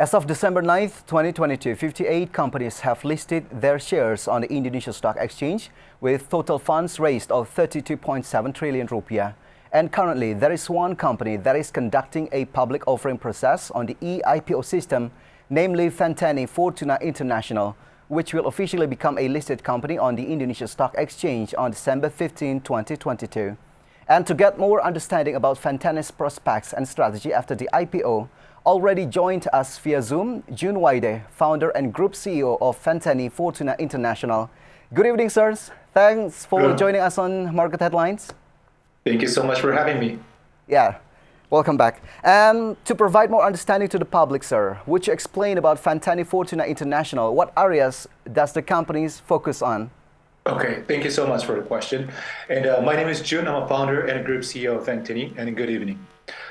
As of December 9th, 2022, 58 companies have listed their shares on the Indonesia Stock Exchange with total funds raised of 32.7 trillion rupiah. And currently, there is one company that is conducting a public offering process on the e-IPO system, namely Venteny Fortuna International, which will officially become a listed company on the Indonesia Stock Exchange on December 15, 2022. And to get more understanding about Venteny's prospects and strategy after the IPO, already joined us via Zoom, Jun Waide, founder and group CEO of Venteny Fortuna International. Good evening, sirs. Thanks for joining us on Market Headlines. Thank you so much for having me. Yeah, welcome back. And to provide more understanding to the public, sir, would you explain about Venteny Fortuna International? What areas does the company focus on? Okay, thank you so much for the question. And my name is Jun. I'm a founder and group CEO of Venteny, and good evening.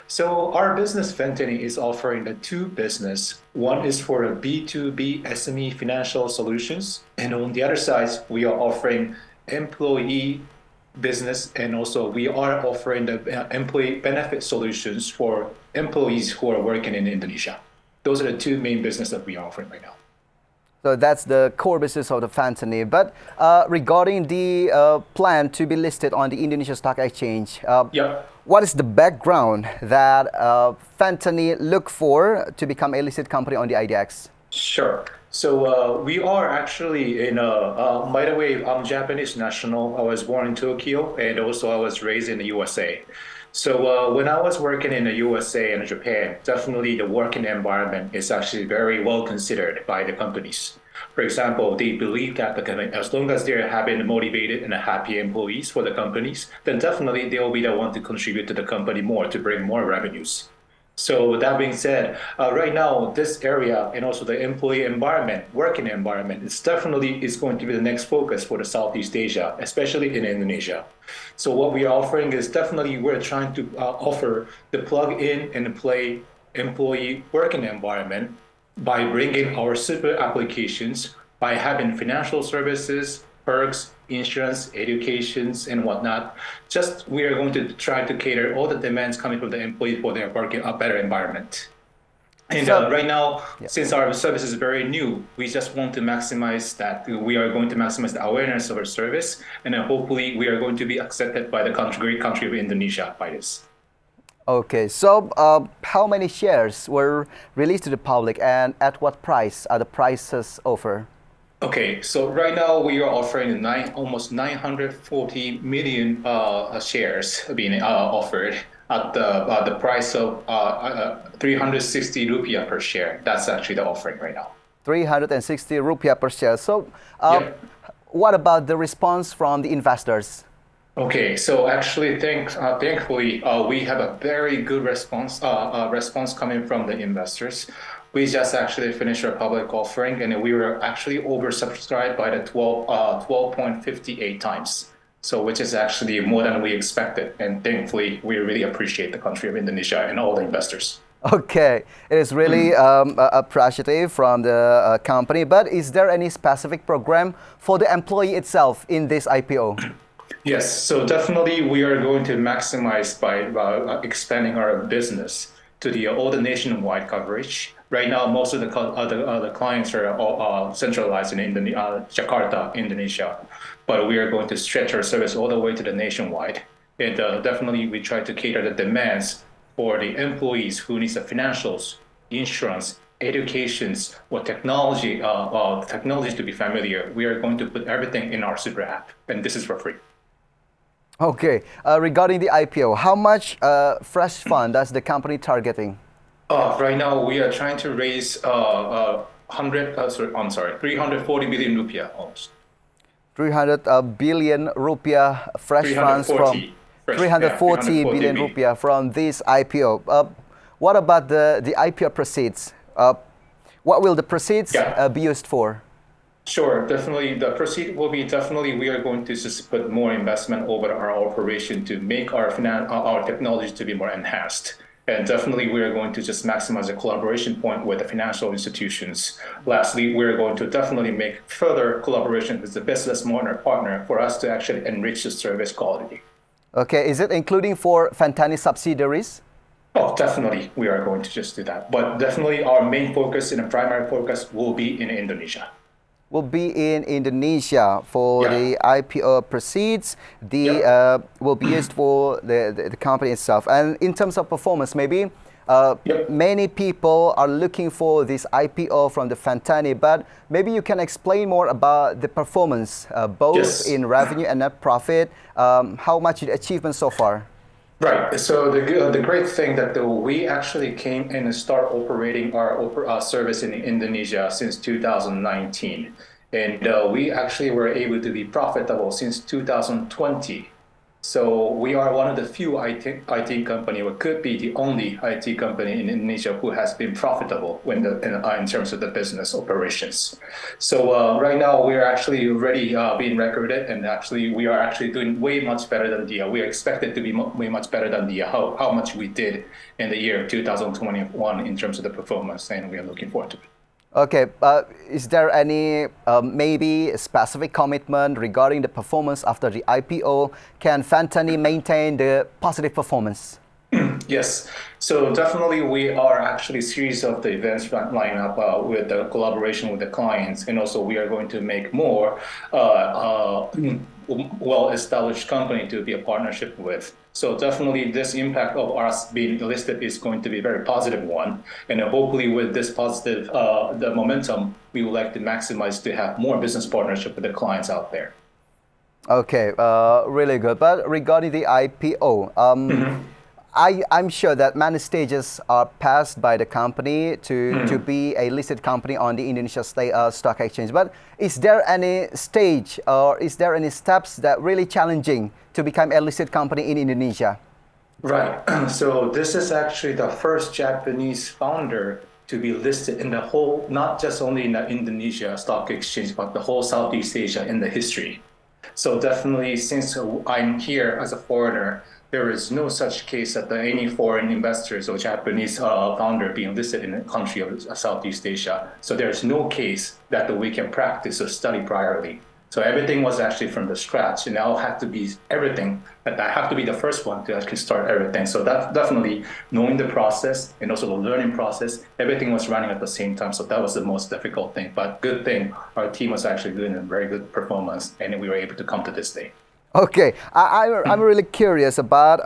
So our business Venteny is offering the two business. One is for a B2B SME financial solutions, and on the other side, we are offering employee business, and also we are offering the employee benefit solutions for employees who are working in Indonesia. Those are the two main business that we are offering right now. So that's the core business of the Venteny. But regarding the plan to be listed on the Indonesia Stock Exchange, what is the background that Venteny look for to become a listed company on the IDX? Sure. So we are actually in by the way, I'm Japanese national. I was born in Tokyo, and also I was raised in the USA. So when I was working in the USA and Japan, definitely the working environment is actually very well considered by the companies. For example, they believe that as long as they're having motivated and happy employees for the companies, then definitely they will be the one to contribute to the company more to bring more revenues. So that being said, right now, this area and also the employee environment, working environment, is definitely going to be the next focus for the Southeast Asia, especially in Indonesia. So what we are offering is definitely we're trying to offer the plug-in and play employee working environment by bringing our super applications, by having financial services, perks, insurance, educations, and whatnot. Just we are going to try to cater all the demands coming from the employee for their working a better environment. And right now, since our service is very new, we just want to maximize that. We are going to maximize the awareness of our service, and hopefully we are going to be accepted by the great country of Indonesia by this. Okay, so how many shares were released to the public, and at what price are the prices offered? Okay, so right now we are offering almost 940 million shares being offered at the price of 360 rupiah per share. That's actually the offering right now. 360 rupiah per share. So what about the response from the investors? Okay, so actually, thankfully, we have a very good response coming from the investors. We just actually finished our public offering, and we were actually oversubscribed by the 12.58 times. So which is actually more than we expected. And thankfully, we really appreciate the country of Indonesia and all the investors. Okay, it is really appreciative from the company. But is there any specific program for the employee itself in this IPO? Yes, so definitely we are going to maximize by expanding our business to all the nationwide coverage. Right now, most of the clients are centralized in Jakarta, Indonesia, but we are going to stretch our service all the way to the nationwide. And definitely, we try to cater the demands for the employees who needs the financials, insurance, educations, or technology to be familiar. We are going to put everything in our super app, and this is for free. Okay, regarding the IPO, how much fresh fund does the company targeting? Right now, we are trying to raise 340 billion rupiah almost. 300 billion rupiah fresh funds from 340 billion rupiah from this IPO. What about the IPO proceeds? What will the proceeds be used for? Sure, definitely. The proceed will be we are going to just put more investment over our operation to make our technology to be more enhanced. And definitely, we are going to just maximize the collaboration point with the financial institutions. Lastly, we are going to definitely make further collaboration with the business partner for us to actually enrich the service quality. Okay, is it including for Venteny subsidiaries? Oh, definitely, we are going to just do that. But definitely, our main focus and primary focus will be in Indonesia. Will be in Indonesia for Yeah. the IPO proceeds. The Yep. will be used for the company itself. And in terms of performance, maybe Yep. many people are looking for this IPO from the Venteny, but maybe you can explain more about the performance, both Yes. in revenue and net profit. How much the achievement so far? Right. So the great thing that we actually came in and start operating our service in Indonesia since 2019, and we actually were able to be profitable since 2020. So we are one of the few IT company, or could be the only IT company in Indonesia who has been profitable in terms of the business operations. So right now we are actually already being recorded, and actually we are actually doing way much better than we are expected to be way much better than how much we did in the year 2021 in terms of the performance, and we are looking forward to it. Okay, is there any maybe specific commitment regarding the performance after the IPO? Can Venteny maintain the positive performance? Yes, so definitely we are actually series of the events lineup with the collaboration with the clients, and also we are going to make more well-established company to be a partnership with. So definitely this impact of us being listed is going to be a very positive one, and hopefully with this positive the momentum, we would like to maximize to have more business partnership with the clients out there. Okay, really good. But regarding the IPO, I'm sure that many stages are passed by the company to be a listed company on the Indonesia Stock Exchange. But is there any stage or is there any steps that really challenging to become a listed company in Indonesia? Right. So this is actually the first Japanese founder to be listed in the whole, not just only in the Indonesia Stock Exchange, but the whole Southeast Asia in the history. So definitely, since I'm here as a foreigner, there is no such case that any foreign investors or Japanese founder being listed in a country of Southeast Asia. So there's no case that we can practice or study priorly. So everything was actually from the scratch, and I'll have to be everything. But I have to be the first one to actually start everything. So that definitely knowing the process and also the learning process, everything was running at the same time. So that was the most difficult thing. But good thing, our team was actually doing a very good performance, and we were able to come to this day. Okay, I'm really curious about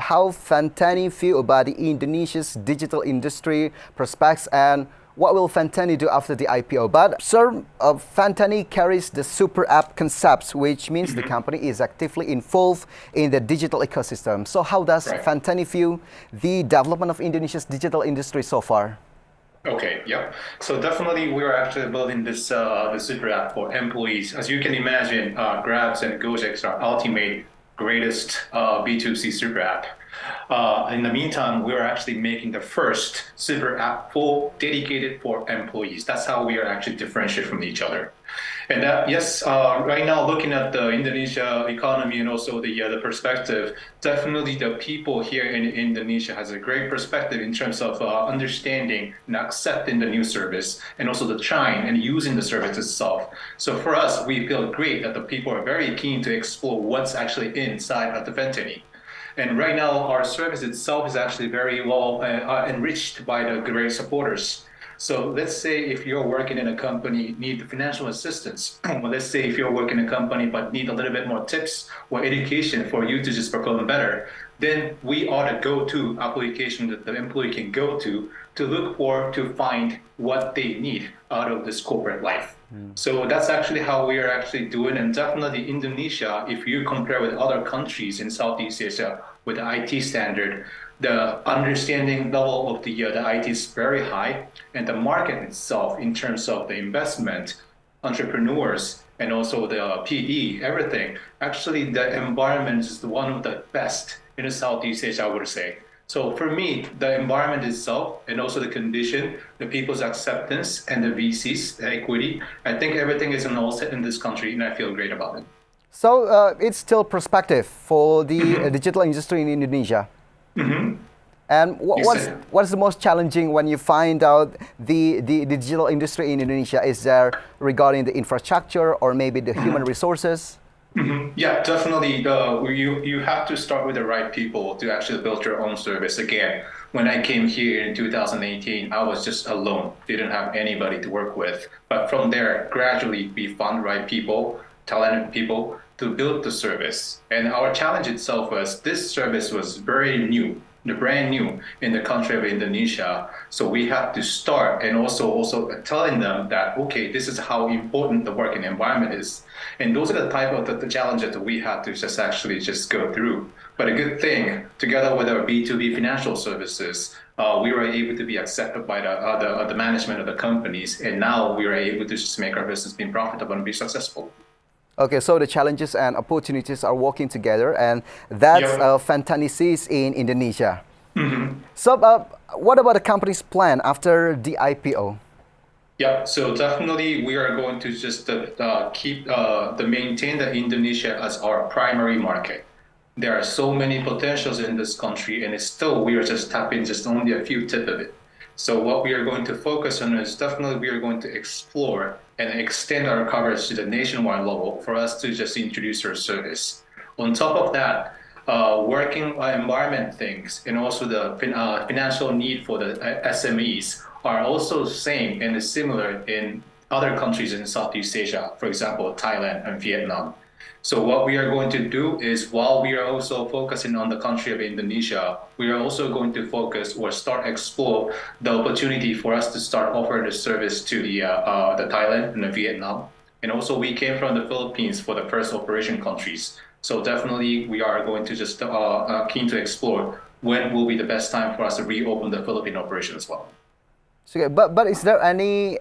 how Venteny feel about the Indonesia's digital industry prospects and what will Venteny do after the IPO. But sir, Venteny carries the super app concepts, which means the company is actively involved in the digital ecosystem. So how does Venteny view the development of Indonesia's digital industry so far? Okay, yeah. So definitely we're actually building this the super app for employees. As you can imagine, Grabs and Gojeks are ultimate greatest B2C super app. In the meantime, we're actually making the first super app dedicated for employees. That's how we are actually differentiate from each other. And that, yes, right now looking at the Indonesia economy and also the perspective, definitely the people here in Indonesia has a great perspective in terms of understanding and accepting the new service and also the trying and using the service itself. So for us, we feel great that the people are very keen to explore what's actually inside of the Venteny. And right now, our service itself is actually very well enriched by the great supporters. So let's say if you're working in a company, need financial assistance, or let's say if you're working in a company but need a little bit more tips or education for you to just perform better, then we are the go-to application that the employee can go to look for, to find what they need out of this corporate life. So that's actually how we are actually doing. And definitely Indonesia, if you compare with other countries in Southeast Asia with the IT standard, the understanding level of the IT is very high, and the market itself in terms of the investment, entrepreneurs, and also the PE, everything, actually the environment is one of the best in Southeast Asia, I would say. So for me, the environment itself and also the condition, the people's acceptance and the VCs, the equity, I think everything is in all set in this country, and I feel great about it. So it's still perspective for the digital industry in Indonesia. And what's the most challenging when you find out the digital industry in Indonesia? Is there regarding the infrastructure or maybe the human resources? Yeah, definitely. You have to start with the right people to actually build your own service. Again, when I came here in 2018, I was just alone, didn't have anybody to work with. But from there, gradually we found right people, talented people to build the service. And our challenge itself was this service was very new, the brand new in the country of Indonesia. So we had to start and also telling them that, okay, this is how important the working environment is. And those are the type of the challenges that we had to just go through. But a good thing, together with our B2B financial services, we were able to be accepted by the management of the companies. And now we are able to just make our business be profitable and be successful. Okay, so the challenges and opportunities are working together, and that's Yep. Venteny sees in Indonesia. So, what about the company's plan after the IPO? Yeah, so definitely we are going to just keep maintain the Indonesia as our primary market. There are so many potentials in this country, and it's still we are just tapping just only a few tip of it. So what we are going to focus on is definitely we are going to explore and extend our coverage to the nationwide level for us to just introduce our service. On top of that, working environment things and also the financial need for the SMEs are also same and similar in other countries in Southeast Asia, for example, Thailand and Vietnam. So what we are going to do is while we are also focusing on the country of Indonesia, we are also going to focus or start explore the opportunity for us to start offering the service to the Thailand and the Vietnam. And also we came from the Philippines for the first operation countries. So definitely we are going to just keen to explore when will be the best time for us to reopen the Philippine operation as well. So, but is there any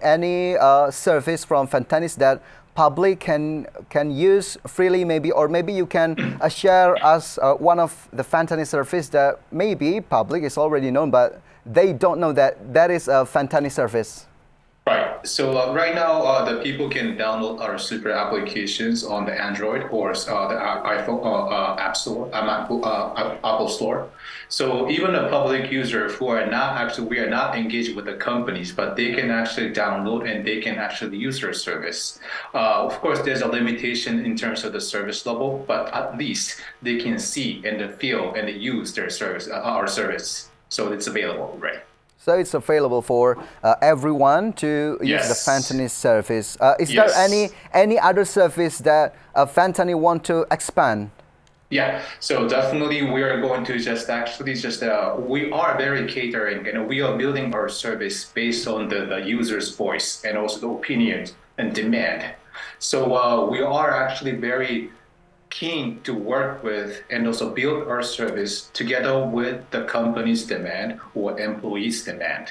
service from Venteny's that public can use freely, maybe, or maybe you can share as one of the Venteny service that maybe public is already known, but they don't know that that is a Venteny service. Right. So right now, the people can download our super applications on the Android or the iPhone App Store, Apple Store. So even a public user who are not actually, we are not engaged with the companies, but they can actually download and they can actually use our service. Of course, there's a limitation in terms of the service level, but at least they can see and feel and use their service, our service. So it's available, right? So it's available for everyone to use the Yes. Venteny service. Is there Yes. any other service that Venteny want to expand? Yeah, so definitely we are going to we are very catering and we are building our service based on the user's voice and also the opinion and demand. So we are actually very keen to work with and also build our service together with the company's demand or employees' demand.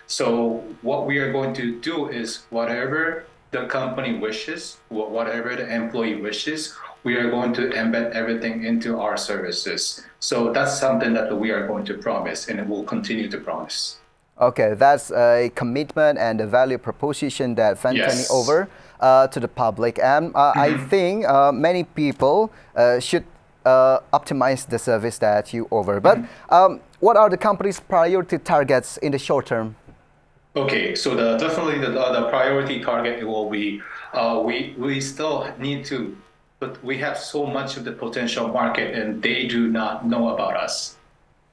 So what we are going to do is whatever the company wishes, whatever the employee wishes, we are going to embed everything into our services. So that's something that we are going to promise and will continue to promise. Okay, that's a commitment and a value proposition that Venteny Yes. over to the public. And I think many people should optimize the service that you offer. But what are the company's priority targets in the short term? Okay, so definitely the priority target will be we still need to, but we have so much of the potential market and they do not know about us.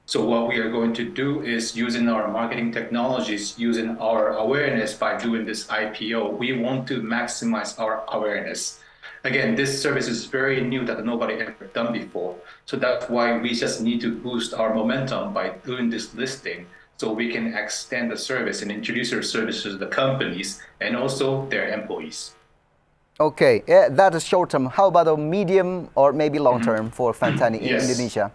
So what we are going to do is using our marketing technologies, using our awareness by doing this IPO, we want to maximize our awareness. Again, this service is very new that nobody ever done before. So that's why we just need to boost our momentum by doing this listing so we can extend the service and introduce our services to the companies and also their employees. Okay, yeah, that is short term. How about a medium or maybe long term for Venteny in Yes. Indonesia?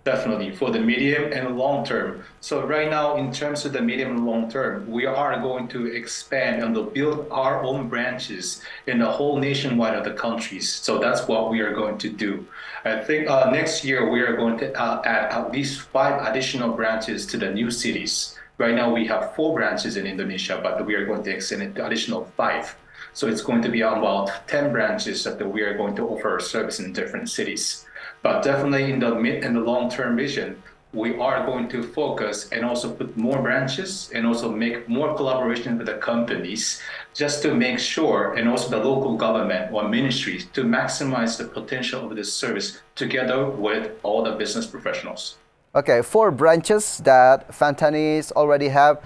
Definitely for the medium and long term. So right now, in terms of the medium and long term, we are going to expand and to build our own branches in the whole nationwide of the countries. So that's what we are going to do. I think next year we are going to add at least 5 additional branches to the new cities. Right now we have 4 branches in Indonesia, but we are going to extend it to additional 5. So it's going to be about 10 branches that we are going to offer service in different cities. But definitely in the mid and the long-term vision, we are going to focus and also put more branches and also make more collaboration with the companies just to make sure, and also the local government or ministries, to maximize the potential of this service together with all the business professionals. Okay, 4 branches that Venteny already have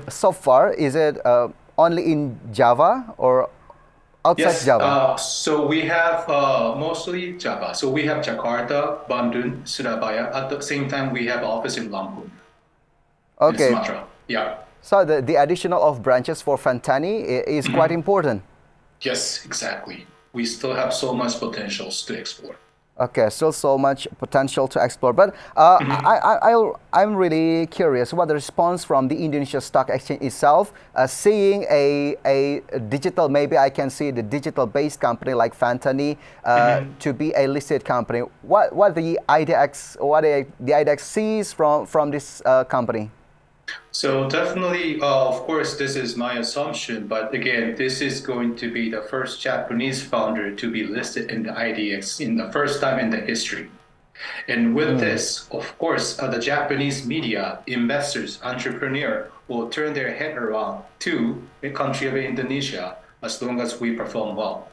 so far, is it only in Java or outside Yes, Java? so we have mostly Java. So we have Jakarta, Bandung, Surabaya. At the same time, we have office in Lampung, in Okay, Sumatra. Yeah. so the additional of branches for Venteny is quite important. Yes, exactly. We still have so much potentials to explore. Okay, still so much potential to explore. But I'm really curious what the response from the Indonesia Stock Exchange itself, seeing a digital, maybe I can see the digital-based company like Venteny to be a listed company. What the IDX sees from this company? So definitely, of course, this is my assumption, but again, this is going to be the first Japanese founder to be listed in the IDX in the first time in the history. And with this, of course, the Japanese media, investors, entrepreneur will turn their head around to the country of Indonesia as long as we perform well.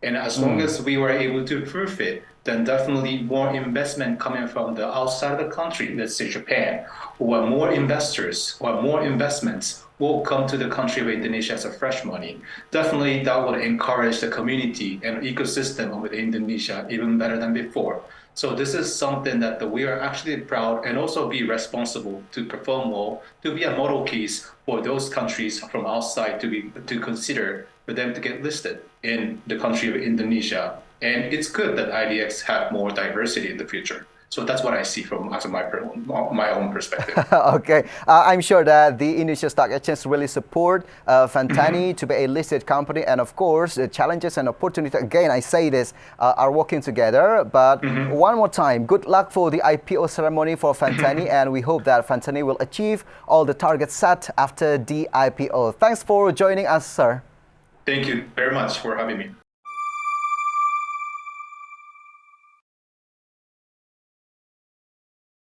And as long as we were able to prove it, then definitely more investment coming from the outside of the country, let's say Japan, or more investors or more investments will come to the country of Indonesia as a fresh money. Definitely that would encourage the community and ecosystem of Indonesia even better than before. So this is something that we are actually proud and also be responsible to perform well, to be a model case for those countries from outside to consider for them to get listed in the country of Indonesia. And it's good that IDX have more diversity in the future. So that's what I see from my own perspective. Okay, I'm sure that the Indonesia Stock Exchange really support Venteny to be a listed company, and of course the challenges and opportunity, again I say this, are working together. But one more time, good luck for the IPO ceremony for Venteny, and we hope that Venteny will achieve all the targets set after the IPO. Thanks for joining us, sir. Thank you very much for having me.